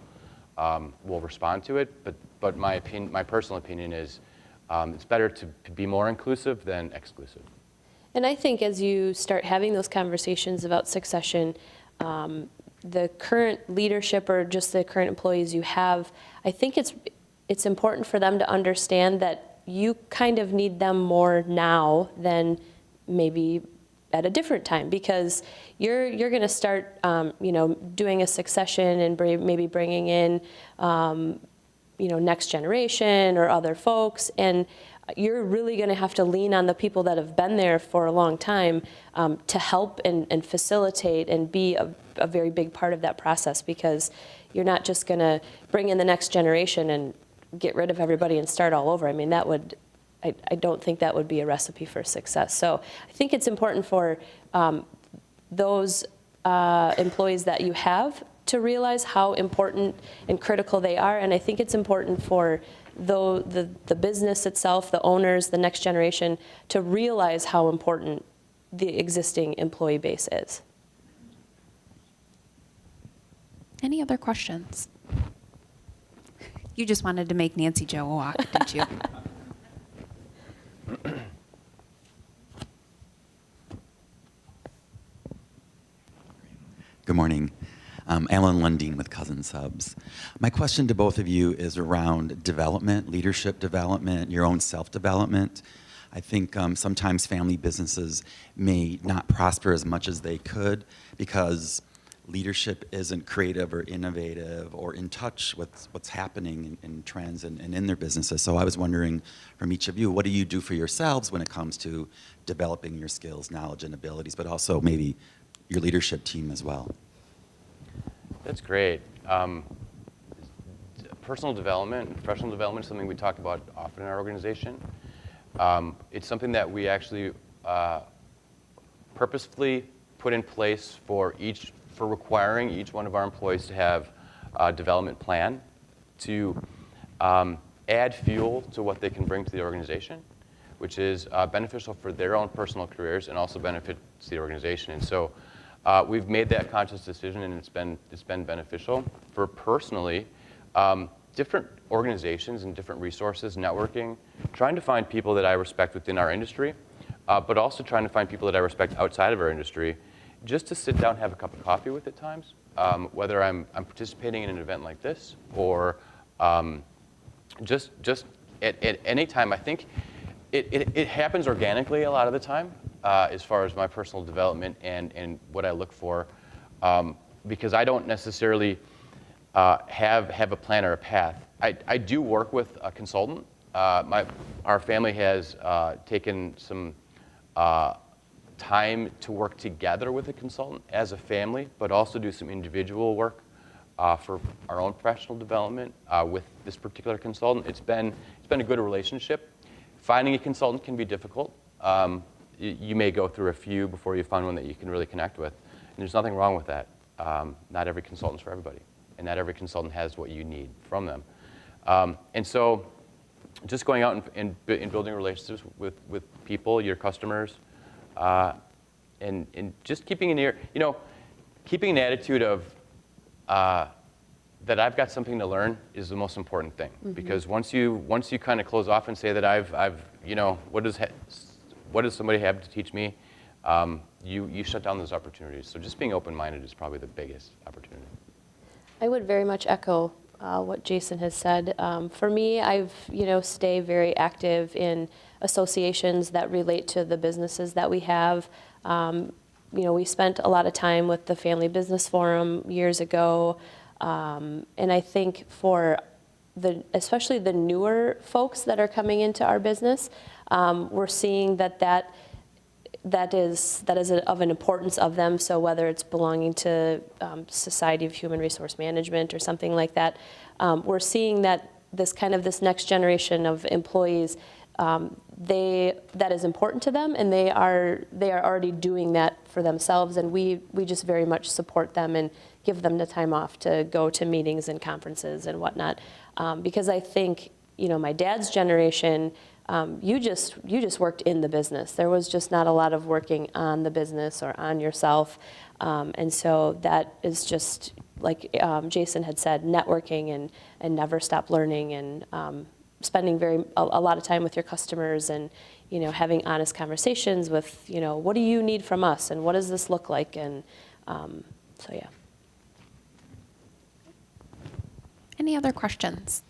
will respond to it. But my personal opinion is it's better to be more inclusive than exclusive. And I think as you start having those conversations about succession, the current leadership or just the current employees you have, I think it's important for them to understand that you kind of need them more now than maybe at a different time, because you're going to start doing a succession and maybe bringing in next generation or other folks, and you're really going to have to lean on the people that have been there for a long time to help and facilitate and be a very big part of that process, because you're not just going to bring in the next generation and get rid of everybody and start all over. I mean, I don't think that would be a recipe for success. So I think it's important for those employees that you have to realize how important and critical they are, and I think it's important for the business itself, the owners, the next generation, to realize how important the existing employee base is. Any other questions? You just wanted to make Nancy Jo walk, didn't you? Good morning. Alan Lundeen with Cousin Subs. My question to both of you is around development, leadership development, your own self-development. I think sometimes family businesses may not prosper as much as they could because leadership isn't creative or innovative or in touch with what's happening in trends and in their businesses. So I was wondering from each of you, what do you do for yourselves when it comes to developing your skills, knowledge, and abilities, but also maybe your leadership team as well? That's great. Personal development, professional development is something we talk about often in our organization. It's something that we actually purposefully put in place for requiring each one of our employees to have a development plan to add fuel to what they can bring to the organization, which is beneficial for their own personal careers and also benefits the organization. And so We've made that conscious decision, and it's been beneficial. For personally, different organizations and different resources, networking, trying to find people that I respect within our industry, but also trying to find people that I respect outside of our industry, just to sit down and have a cup of coffee with at times, whether I'm participating in an event like this or just at any time. I think it happens organically a lot of the time, as far as my personal development and what I look for, because I don't necessarily have a plan or a path. I do work with a consultant. Our family has taken some time to work together with a consultant as a family, but also do some individual work for our own professional development with this particular consultant. It's been a good relationship. Finding a consultant can be difficult. You may go through a few before you find one that you can really connect with, and there's nothing wrong with that. Not every consultant's for everybody, and not every consultant has what you need from them. And so just going out and building relationships with people, your customers, and just keeping an ear, keeping an attitude of that I've got something to learn is the most important thing. Mm-hmm. Because once you kind of close off and say that I've what does somebody have to teach me, you shut down those opportunities. So just being open-minded is probably the biggest opportunity. I would very much echo what Jason has said. For me, I've stay very active in associations that relate to the businesses that we have. We spent a lot of time with the Family Business Forum years ago, and I think for especially the newer folks that are coming into our business, we're seeing that is of an importance of them. So whether it's belonging to Society of Human Resource Management or something like that, we're seeing that this next generation of employees, that is important to them, and they are already doing that for themselves, and we just very much support them and give them the time off to go to meetings and conferences and whatnot, because I think my dad's generation, you just worked in the business. There was just not a lot of working on the business or on yourself, and so that is just like Jason had said, networking and never stop learning, and spending a lot of time with your customers, and having honest conversations with what do you need from us, and what does this look like, and so yeah. Any other questions?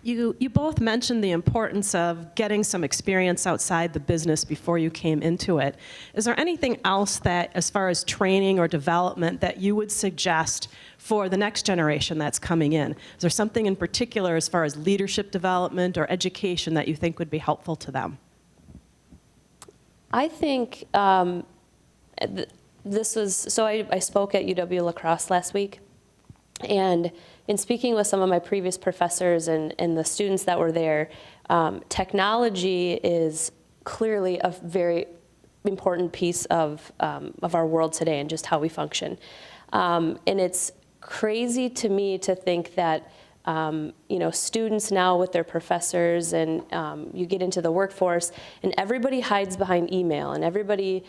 You both mentioned the importance of getting some experience outside the business before you came into it. Is there anything else that, as far as training or development, that you would suggest for the next generation that's coming in? Is there something in particular as far as leadership development or education that you think would be helpful to them? I think I spoke at UW La Crosse last week, and in speaking with some of my previous professors and the students that were there, technology is clearly a very important piece of our world today and just how we function. And it's crazy to me to think that students now with their professors, and you get into the workforce, and everybody hides behind email, and everybody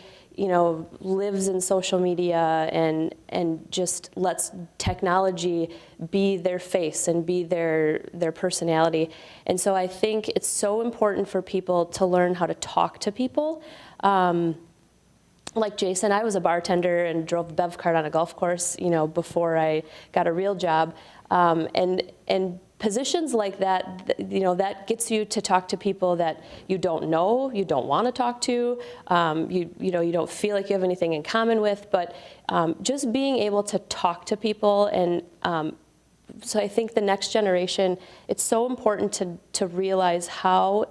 lives in social media, and just lets technology be their face and be their personality. And so I think it's so important for people to learn how to talk to people. Like Jason, I was a bartender and drove a bev cart on a golf course, before I got a real job. And positions like that, that gets you to talk to people that you don't know, you don't want to talk to, you don't feel like you have anything in common with, but just being able to talk to people. And so I think the next generation, it's so important to realize how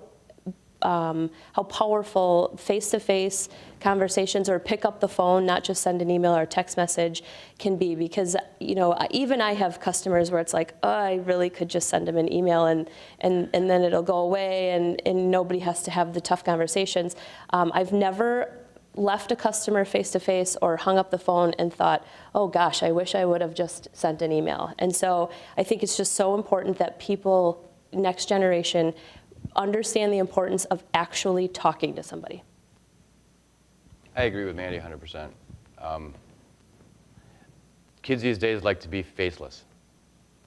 powerful face-to-face conversations, or pick up the phone, not just send an email or a text message, can be. Because even I have customers where it's like, oh, I really could just send them an email and then it'll go away, and nobody has to have the tough conversations. I've never left a customer face-to-face or hung up the phone and thought, oh gosh, I wish I would have just sent an email. And so I think it's just so important that people, next generation, understand the importance of actually talking to somebody. I agree with Mandy 100%. Kids these days like to be faceless.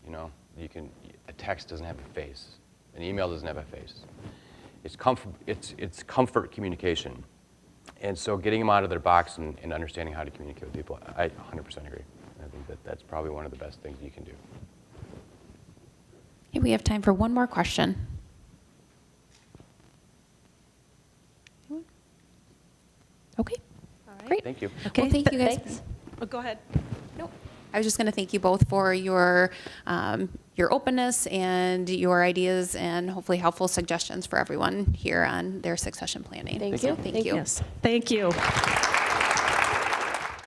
You know, a text doesn't have a face. An email doesn't have a face. It's comfort communication. And so getting them out of their box and understanding how to communicate with people, I 100% agree. I think that's probably one of the best things you can do. Okay, we have time for one more question. Okay, great. Thank you. Well, thank you guys. Thanks. Oh, go ahead. Nope. I was just going to thank you both for your openness and your ideas and hopefully helpful suggestions for everyone here on their succession planning. Thank So you. Thank you. Yes, thank you.